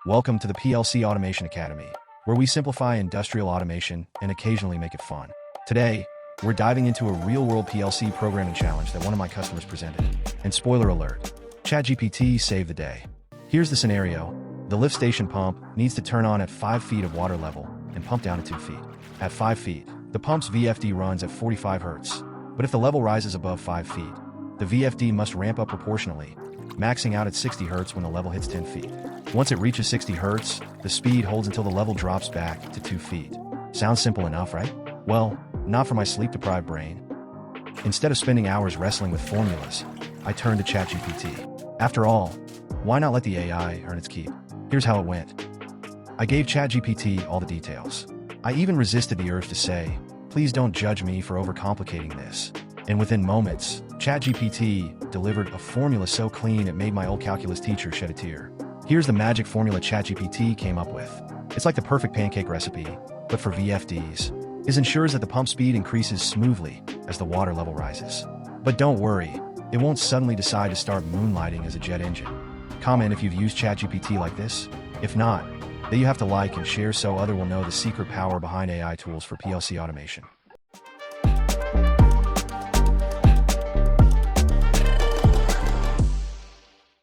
Welcome to the PLC Automation Academy, where we simplify industrial automation and occasionally make it fun. Today, we're diving into a real-world PLC programming challenge that one of my customers presented. And spoiler alert, ChatGPT saved the day. Here's the scenario. The lift station pump needs to turn on at 5 feet of water level and pump down to 2 feet. At 5 feet, the pump's VFD runs at 45 Hertz. But if the level rises above 5 feet, the VFD must ramp up proportionally, maxing out at 60 Hertz when the level hits 10 feet. Once it reaches 60 Hertz, the speed holds until the level drops back to 2 feet. Sounds simple enough, right? Well, not for my sleep-deprived brain. Instead of spending hours wrestling with formulas, I turned to ChatGPT. After all, why not let the AI earn its keep? Here's how it went. I gave ChatGPT all the details. I even resisted the urge to say, please don't judge me for overcomplicating this. And within moments, ChatGPT delivered a formula so clean it made my old calculus teacher shed a tear. Here's the magic formula ChatGPT came up with. It's like the perfect pancake recipe, but for VFDs. It ensures that the pump speed increases smoothly as the water level rises. But don't worry, it won't suddenly decide to start moonlighting as a jet engine. Comment if you've used ChatGPT like this. If not, then you have to like and share so others will know the secret power behind AI tools for PLC automation.